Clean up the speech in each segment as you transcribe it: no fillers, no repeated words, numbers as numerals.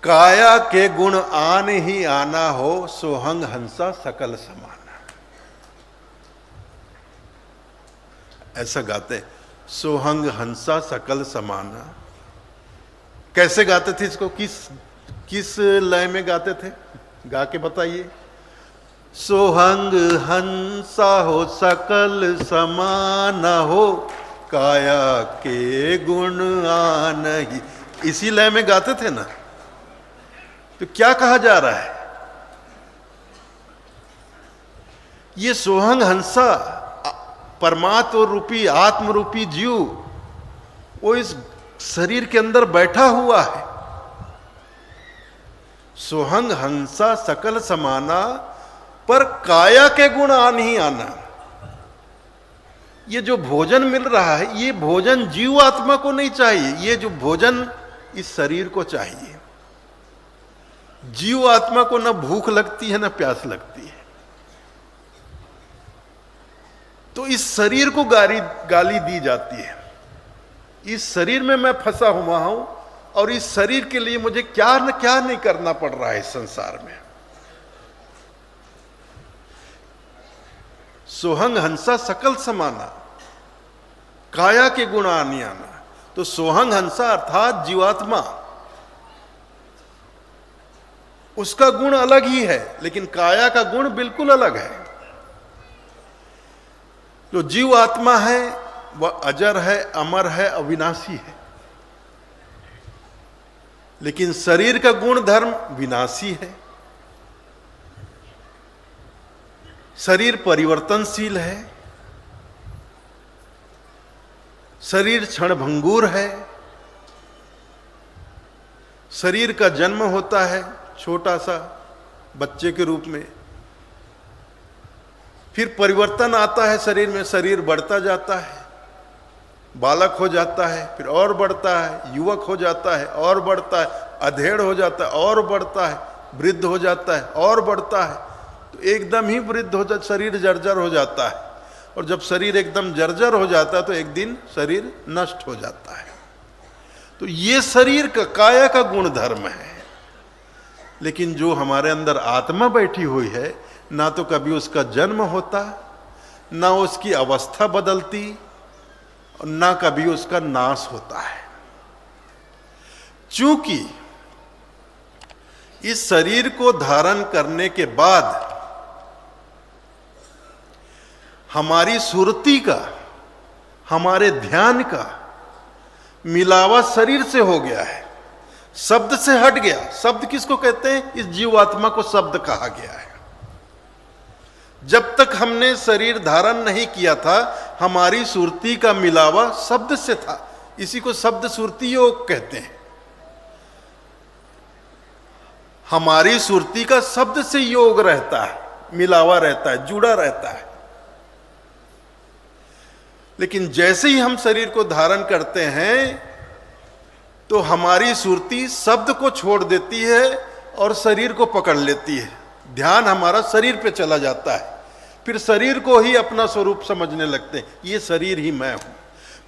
काया के गुण आन ही आना हो, सोहंग हंसा सकल समाना। ऐसा गाते, सोहंग हंसा सकल समाना। कैसे गाते थे इसको, किस लय में गाते थे, गा के बताइए। सोहंग हंसा हो सकल समाना हो, काया के गुण आनहि, इसी लय में गाते थे ना। तो क्या कहा जा रहा है, ये सोहंग हंसा परमात्म रूपी आत्म रूपी जीव वो इस शरीर के अंदर बैठा हुआ है। सोहंग हंसा सकल समाना, पर काया के गुण आन ही आना। ये जो भोजन मिल रहा है, ये भोजन जीव आत्मा को नहीं चाहिए, ये जो भोजन इस शरीर को चाहिए। जीव आत्मा को न भूख लगती है न प्यास लगती है। तो इस शरीर को गाली दी जाती है। इस शरीर में मैं फंसा हुआ हूं और इस शरीर के लिए मुझे क्या न क्या नहीं करना पड़ रहा है इस संसार में। सोहंग हंसा सकल समाना, काया के गुण आनी आना। तो सोहंग हंसा अर्थात जीवात्मा, उसका गुण अलग ही है, लेकिन काया का गुण बिल्कुल अलग है। जो जीव आत्मा है वह अजर है, अमर है, अविनाशी है, लेकिन शरीर का गुण धर्म विनाशी है। शरीर परिवर्तनशील है, शरीर क्षणभंगुर है। शरीर का जन्म होता है छोटा सा बच्चे के रूप में, फिर परिवर्तन आता है शरीर में, शरीर बढ़ता जाता है, बालक हो जाता है, फिर और बढ़ता है, युवक हो जाता है और बढ़ता है, अधेड़ हो जाता है और बढ़ता है, वृद्ध हो जाता है और बढ़ता है। तो एकदम ही वृद्ध हो जाता, शरीर जर्जर हो जाता है, और जब शरीर एकदम जर्जर हो जाता है तो एक दिन शरीर नष्ट हो जाता है। तो ये शरीर का काया का गुण धर्म है। लेकिन जो हमारे अंदर आत्मा बैठी हुई है, ना तो कभी उसका जन्म होता, ना उसकी अवस्था बदलती, और ना कभी उसका नाश होता है। चूंकि इस शरीर को धारण करने के बाद हमारी सुरति का, हमारे ध्यान का मिलावा शरीर से हो गया है, शब्द से हट गया। शब्द किसको कहते हैं, इस जीवात्मा को शब्द कहा गया है। जब तक हमने शरीर धारण नहीं किया था, हमारी सुरति का मिलावा शब्द से था। इसी को शब्द सुरति योग कहते हैं। हमारी सुरति का शब्द से योग रहता है, मिलावा रहता है, जुड़ा रहता है। लेकिन जैसे ही हम शरीर को धारण करते हैं तो हमारी सुरति शब्द को छोड़ देती है और शरीर को पकड़ लेती है। ध्यान हमारा शरीर पे चला जाता है, फिर शरीर को ही अपना स्वरूप समझने लगते हैं, ये शरीर ही मैं हूं।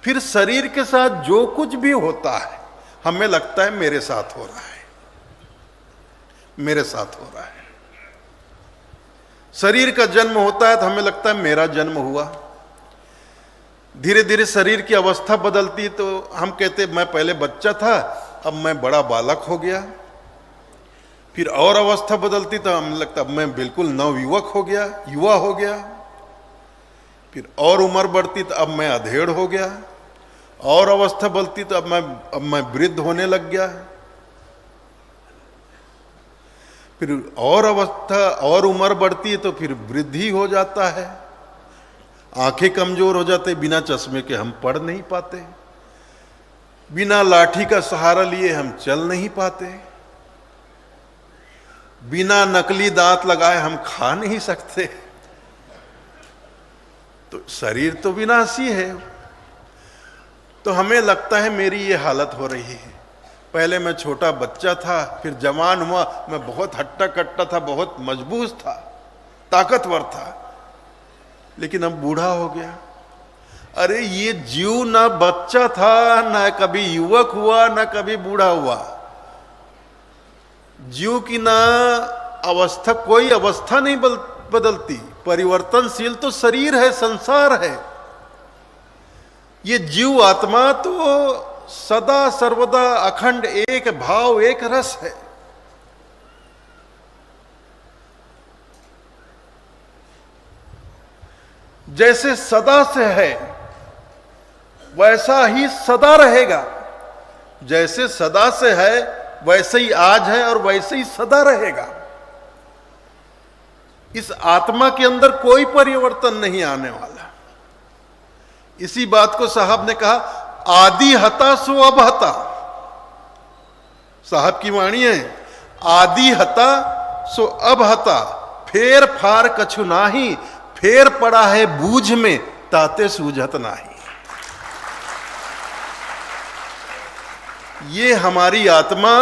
फिर शरीर के साथ जो कुछ भी होता है हमें लगता है मेरे साथ हो रहा है, मेरे साथ हो रहा है। शरीर का जन्म होता है तो हमें लगता है मेरा जन्म हुआ। धीरे धीरे शरीर की अवस्था बदलती तो हम कहते मैं पहले बच्चा था, अब मैं बड़ा बालक हो गया। फिर और अवस्था बदलती तो हमें लगता अब मैं बिल्कुल नवयुवक हो गया, युवा हो गया। फिर और उम्र बढ़ती तो अब मैं अधेड़ हो गया। और अवस्था बदलती तो अब मैं वृद्ध होने लग गया। फिर और अवस्था और उम्र बढ़ती है तो फिर वृद्धि हो जाता है। आंखें कमजोर हो जाते, बिना चश्मे के हम पढ़ नहीं पाते, बिना लाठी का सहारा लिए हम चल नहीं पाते, बिना नकली दांत लगाए हम खा नहीं सकते। तो शरीर तो विनाशी है। तो हमें लगता है मेरी ये हालत हो रही है। पहले मैं छोटा बच्चा था, फिर जवान हुआ, मैं बहुत हट्टा कट्टा था, बहुत मजबूत था, ताकतवर था, लेकिन अब बूढ़ा हो गया। अरे ये जीव ना बच्चा था, ना कभी युवक हुआ, ना कभी बूढ़ा हुआ। जीव की ना अवस्था, कोई अवस्था नहीं बदलती, परिवर्तनशील तो शरीर है, संसार है। ये जीव आत्मा तो सदा सर्वदा अखंड एक भाव, एक रस है। जैसे सदा से है वैसा ही सदा रहेगा, जैसे सदा से है वैसे ही आज है और वैसे ही सदा रहेगा। इस आत्मा के अंदर कोई परिवर्तन नहीं आने वाला। इसी बात को साहब ने कहा, आदि हता सो अब हता। साहब की वाणी है, आदि हता सो अब हता, फेर फार कछु नाही, फेर पड़ा है बूझ में ताते सूझत नाही। ये हमारी आत्मा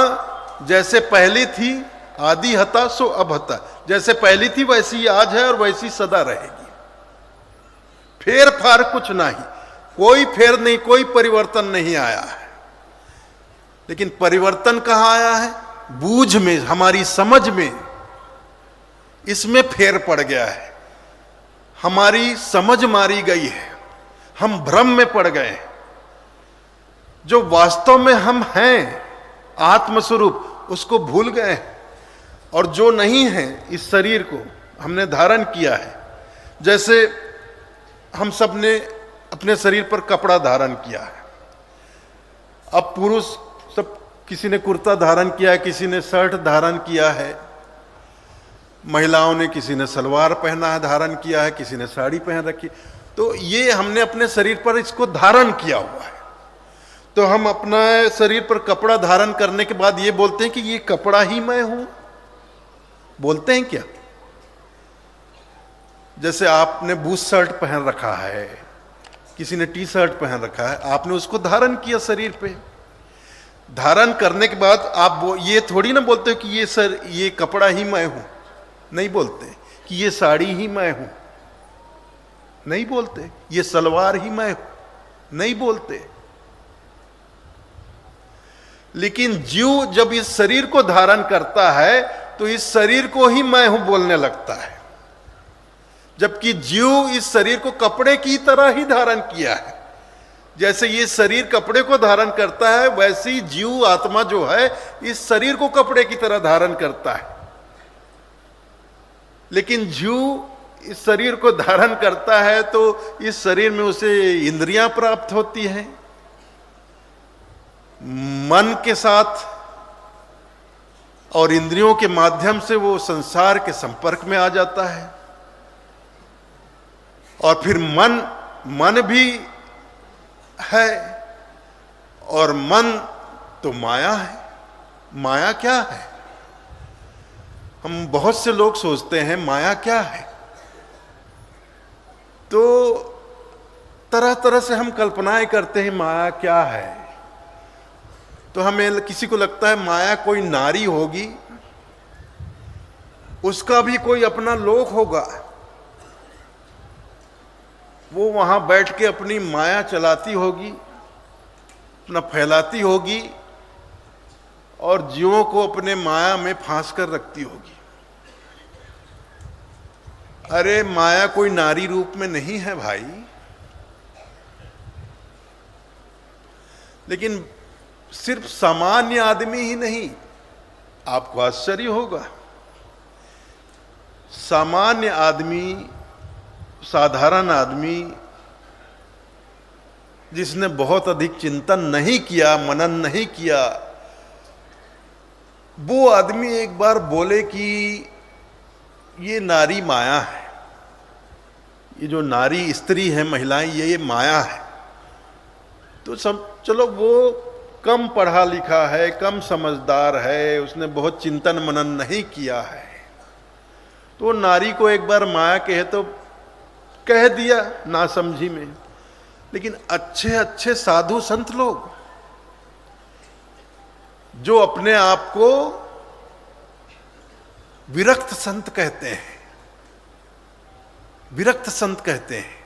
जैसे पहली थी, आदि हता सो अब हता, जैसे पहली थी वैसी आज है और वैसी सदा रहेगी। फेर फार कुछ नहीं, कोई फेर नहीं, कोई परिवर्तन नहीं आया है। लेकिन परिवर्तन कहां आया है? बूझ में, हमारी समझ में, इसमें फेर पड़ गया है। हमारी समझ मारी गई है, हम भ्रम में पड़ गए। जो वास्तव में हम हैं आत्मस्वरूप, उसको भूल गए। और जो नहीं है, इस शरीर को हमने धारण किया है। जैसे हम सब ने अपने शरीर पर कपड़ा धारण किया है। अब पुरुष सब, किसी ने कुर्ता धारण किया है, किसी ने शर्ट धारण किया है, महिलाओं ने, किसी ने सलवार पहना है, धारण किया है, किसी ने साड़ी पहन रखी। तो ये हमने अपने शरीर पर इसको धारण किया हुआ है। तो हम अपना शरीर पर कपड़ा धारण करने के बाद ये बोलते हैं कि ये कपड़ा ही मैं हूं। बोलते हैं क्या? जैसे आपने बूट शर्ट पहन रखा है, किसी ने टी शर्ट पहन रखा है, आपने उसको धारण किया शरीर पे। धारण करने के बाद आप ये थोड़ी ना बोलते हो कि ये कपड़ा ही मैं हूं। नहीं बोलते कि ये साड़ी ही मैं हूं। नहीं बोलते ये सलवार ही मैं हूं। नहीं बोलते। लेकिन जीव जब इस शरीर को धारण करता है तो इस शरीर को ही मैं हूं बोलने लगता है। जबकि जीव इस शरीर को कपड़े की तरह ही धारण किया है। जैसे ये शरीर कपड़े को धारण करता है, वैसे ही जीव आत्मा जो है इस शरीर को कपड़े की तरह धारण करता है। लेकिन जीव इस शरीर को धारण करता है तो इस शरीर में उसे इंद्रियां प्राप्त होती हैं, मन के साथ, और इंद्रियों के माध्यम से वो संसार के संपर्क में आ जाता है। और फिर मन भी है, और मन तो माया है। माया क्या है? हम बहुत से लोग सोचते हैं माया क्या है, तो तरह तरह से हम कल्पनाएं करते हैं माया क्या है। तो हमें किसी को लगता है माया कोई नारी होगी, उसका भी कोई अपना लोक होगा, वो वहां बैठ के अपनी माया चलाती होगी, अपना फैलाती होगी और जीवों को अपने माया में फांस कर रखती होगी। अरे माया कोई नारी रूप में नहीं है भाई। लेकिन सिर्फ सामान्य आदमी ही नहीं, आपको आश्चर्य होगा, सामान्य आदमी, साधारण आदमी जिसने बहुत अधिक चिंतन नहीं किया, मनन नहीं किया, वो आदमी एक बार बोले कि ये नारी माया है, ये जो नारी स्त्री है, महिलाएं, ये माया है। तो सब चलो, वो कम पढ़ा लिखा है, कम समझदार है, उसने बहुत चिंतन मनन नहीं किया है, तो नारी को एक बार माया कहे तो कह दिया नासमझी में। लेकिन अच्छे अच्छे साधु संत लोग जो अपने आप को विरक्त संत कहते हैं, विरक्त संत कहते हैं,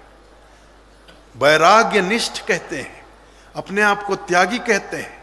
वैराग्य निष्ठ कहते हैं, अपने आप को त्यागी कहते हैं,